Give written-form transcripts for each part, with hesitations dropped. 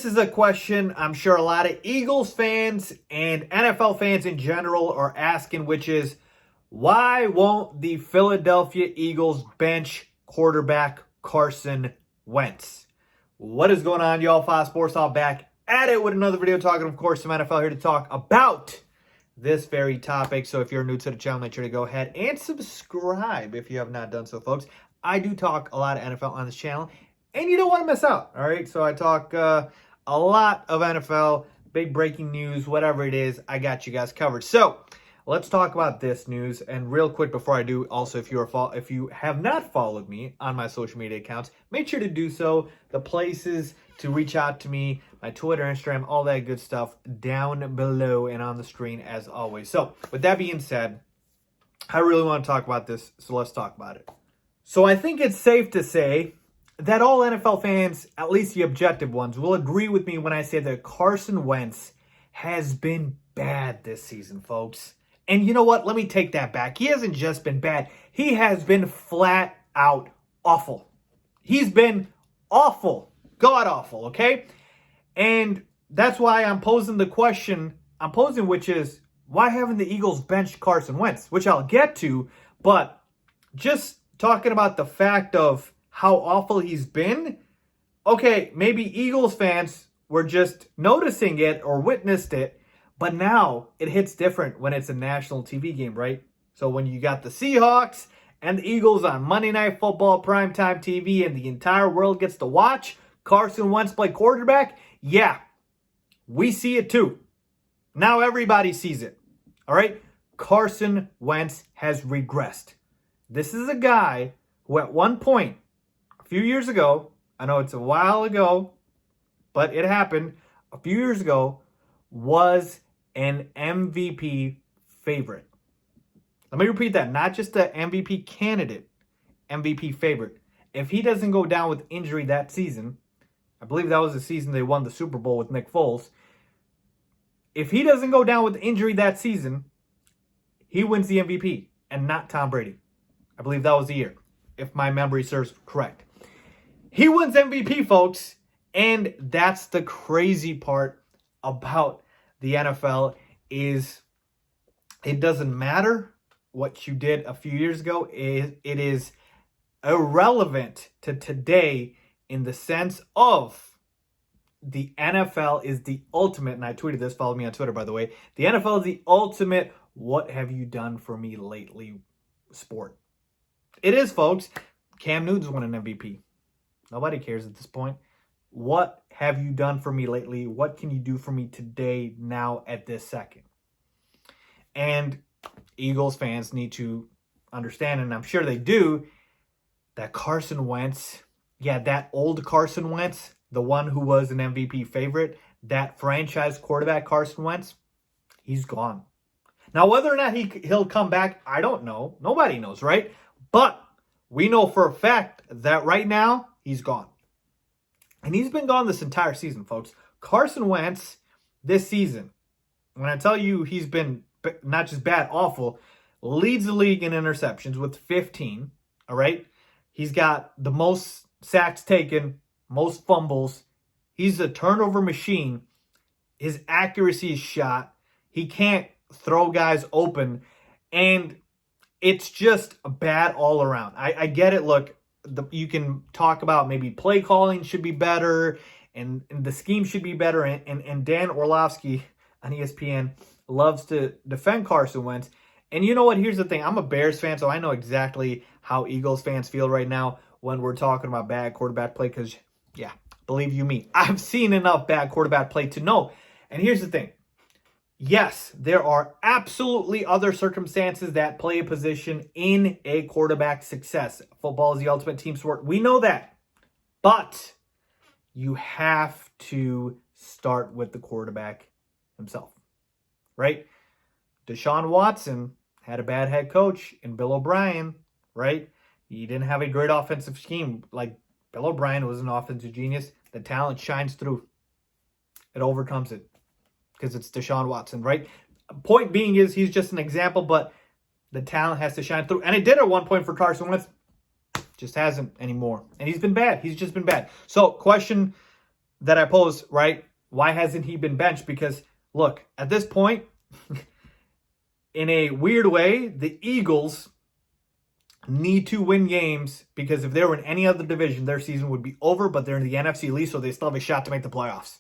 this is a question I'm sure a lot of Eagles fans and NFL fans in general are asking, which is, why won't the Philadelphia Eagles bench quarterback Carson Wentz? What is going on, y'all? Faiz Sports all back at it with another video talking, of course, some NFL here to talk about this very topic. So if you're new to the channel, make sure to go ahead and subscribe if you have not done so, folks. I do talk a lot of NFL on this channel, and you don't want to miss out, all right? So I talk a lot of NFL, big breaking news, whatever it is, I got you guys covered. So let's talk about this news. And real quick before I do, also, if you have not followed me on my social media accounts, make sure to do so. The places to reach out to me, my Twitter, Instagram, all that good stuff down below and on the screen as always. So with that being said, I really want to talk about this, so let's talk about it. So I think it's safe to say that all NFL fans, at least the objective ones, will agree with me when I say that Carson Wentz has been bad this season, folks. And you know what? Let me take that back. He hasn't just been bad. He has been flat out awful. He's been awful. God awful, okay? And that's why I'm posing the question which is, why haven't the Eagles benched Carson Wentz? Which I'll get to, but just talking about the fact of how awful he's been, okay, maybe Eagles fans were just noticing it or witnessed it, but now it hits different when it's a national TV game, right? So when you got the Seahawks and the Eagles on Monday Night Football, primetime TV, and the entire world gets to watch Carson Wentz play quarterback, yeah, we see it too. Now everybody sees it, all right? Carson Wentz has regressed. This is a guy who at one point, a few years ago, I know it's a while ago, but it happened a few years ago, was an MVP favorite. Let me repeat that. Not just the MVP candidate, MVP favorite. If he doesn't go down with injury that season, I believe that was the season they won the Super Bowl with Nick Foles. If he doesn't go down with injury that season, he wins the MVP and not Tom Brady. I believe that was the year, if my memory serves correct. He wins MVP, folks, and that's the crazy part about the NFL is it doesn't matter what you did a few years ago. It is irrelevant to today in the sense of the NFL is the ultimate, and I tweeted this, follow me on Twitter, by the way. The NFL is the ultimate, what have you done for me lately sport. It is, folks. Cam Newton's won an MVP. Nobody cares at this point. What have you done for me lately? What can you do for me today, now, at this second? And Eagles fans need to understand, and I'm sure they do, that Carson Wentz, yeah, that old Carson Wentz, the one who was an MVP favorite, that franchise quarterback Carson Wentz, he's gone. Now, whether or not he'll come back, I don't know. Nobody knows, right? But we know for a fact that right now, he's gone. And he's been gone this entire season, folks. Carson Wentz, this season, when I tell you he's been not just bad, awful, leads the league in interceptions with 15, all right? He's got the most sacks taken, most fumbles. He's a turnover machine. His accuracy is shot. He can't throw guys open. And it's just bad all around. I get it. Look, you can talk about maybe play calling should be better and the scheme should be better. And Dan Orlovsky on ESPN loves to defend Carson Wentz. And you know what? Here's the thing. I'm a Bears fan, so I know exactly how Eagles fans feel right now when we're talking about bad quarterback play because, yeah, believe you me, I've seen enough bad quarterback play to know. And here's the thing. Yes, there are absolutely other circumstances that play a position in a quarterback's success. Football is the ultimate team sport. We know that. But you have to start with the quarterback himself, right? Deshaun Watson had a bad head coach in Bill O'Brien, right? He didn't have a great offensive scheme. Like Bill O'Brien was an offensive genius. The talent shines through. It overcomes it. Because it's Deshaun Watson, right? Point being is he's just an example, but the talent has to shine through. And it did at one point for Carson Wentz. Just hasn't anymore. And he's been bad. He's just been bad. So question that I pose, right? Why hasn't he been benched? Because, look, at this point, in a weird way, the Eagles need to win games, because if they were in any other division, their season would be over, but they're in the NFC least, so they still have a shot to make the playoffs.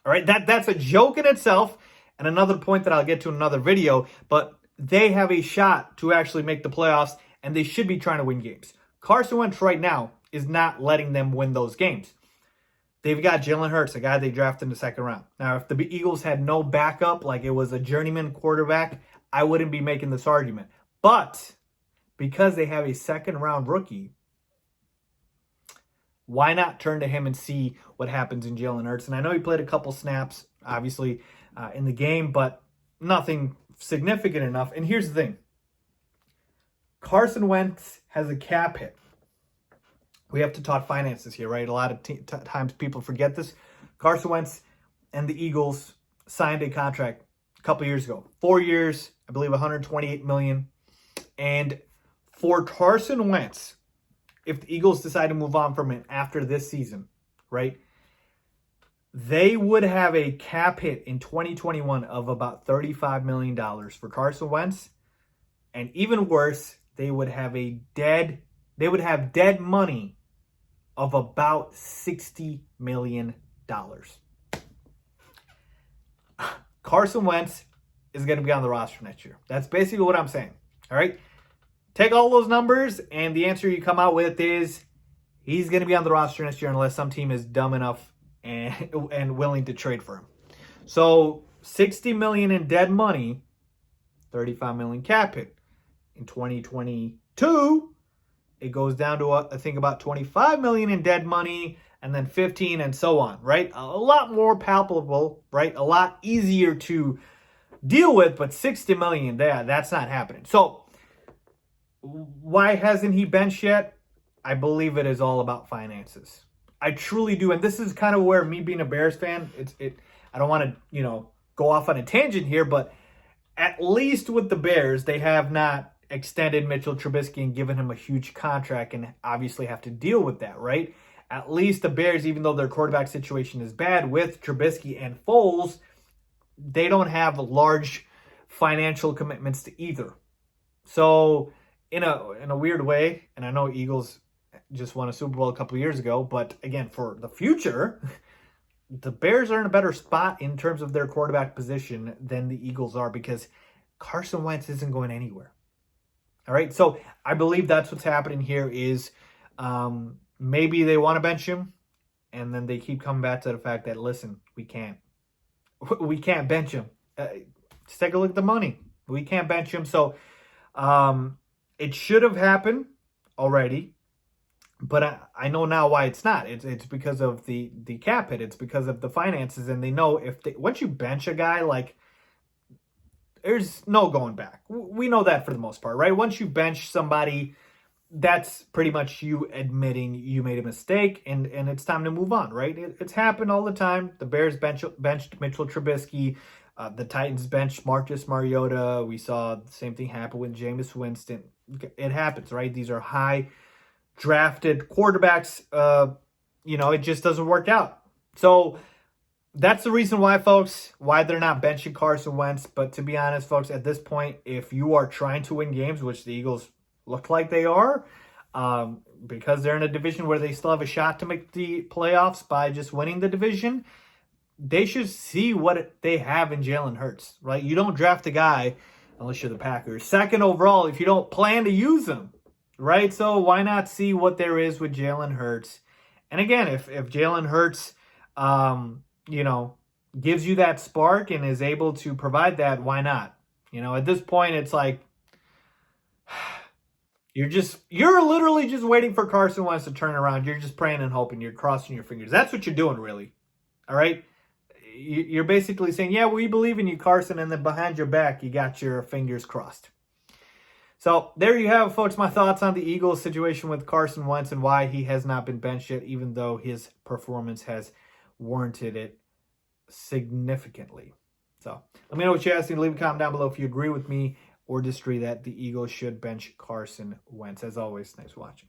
All right, that's a joke in itself, and another point that I'll get to in another video, but they have a shot to actually make the playoffs, and they should be trying to win games. Carson Wentz right now is not letting them win those games. They've got Jalen Hurts, a guy they drafted in the second round. Now, if the Eagles had no backup, like it was a journeyman quarterback, I wouldn't be making this argument. But because they have a second-round rookie, why not turn to him and see what happens in Jalen Hurts? And I know he played a couple snaps, obviously, in the game, but nothing significant enough. And here's the thing. Carson Wentz has a cap hit. We have to talk finances here, right? A lot of times people forget this. Carson Wentz and the Eagles signed a contract a couple years ago. 4 years, I believe $128 million. And for Carson Wentz, if the Eagles decide to move on from it after this season, right, they would have a cap hit in 2021 of about $35 million for Carson Wentz. And even worse, they would have dead money of about $60 million. Carson Wentz is going to be on the roster next year. That's basically what I'm saying. All right? Take all those numbers, and the answer you come out with is he's going to be on the roster next year unless some team is dumb enough and willing to trade for him. So $60 million in dead money, $35 million cap hit. In 2022, it goes down to, I think, about $25 million in dead money, and then 15 and so on, right? A lot more palpable, right? A lot easier to deal with, but $60 million, that's not happening. So why hasn't he benched yet? I believe it is all about finances. I truly do. And this is kind of where me being a Bears fan, I don't want to, go off on a tangent here, but at least with the Bears, they have not extended Mitchell Trubisky and given him a huge contract and obviously have to deal with that, right? At least the Bears, even though their quarterback situation is bad with Trubisky and Foles, they don't have large financial commitments to either. So in a weird way, and I know Eagles just won a Super Bowl a couple of years ago, but again, for the future, the Bears are in a better spot in terms of their quarterback position than the Eagles are, because Carson Wentz isn't going anywhere. All right, so I believe that's what's happening here is maybe they want to bench him, and then they keep coming back to the fact that, listen, we can't bench him. Just take a look at the money. We can't bench him. So it should have happened already, but I know now why it's not. It's because of the cap hit. It's because of the finances, and they know once you bench a guy, like, there's no going back. We know that for the most part, right? Once you bench somebody, that's pretty much you admitting you made a mistake, and it's time to move on, right? It's happened all the time. The Bears benched Mitchell Trubisky. The Titans benched Marcus Mariota. We saw the same thing happen with Jameis Winston. It happens, right? These are high drafted quarterbacks. It just doesn't work out. So that's the reason why, folks, why they're not benching Carson Wentz. But to be honest, folks, at this point, if you are trying to win games, which the Eagles look like they are, because they're in a division where they still have a shot to make the playoffs by just winning the division, they should see what they have in Jalen Hurts, right? You don't draft a guy, unless you're the Packers, second overall if you don't plan to use him, right? So why not see what there is with Jalen Hurts? And again, if Jalen Hurts, gives you that spark and is able to provide that, why not? At this point, it's like, you're literally just waiting for Carson Wentz to turn around. You're just praying and hoping. You're crossing your fingers. That's what you're doing, really. All right? You're basically saying, yeah, we believe in you, Carson, and then behind your back, you got your fingers crossed. So there you have it, folks, my thoughts on the Eagles situation with Carson Wentz and why he has not been benched yet, even though his performance has warranted it significantly. So let me know what you guys think. Leave a comment down below if you agree with me or disagree that the Eagles should bench Carson Wentz. As always, thanks for watching.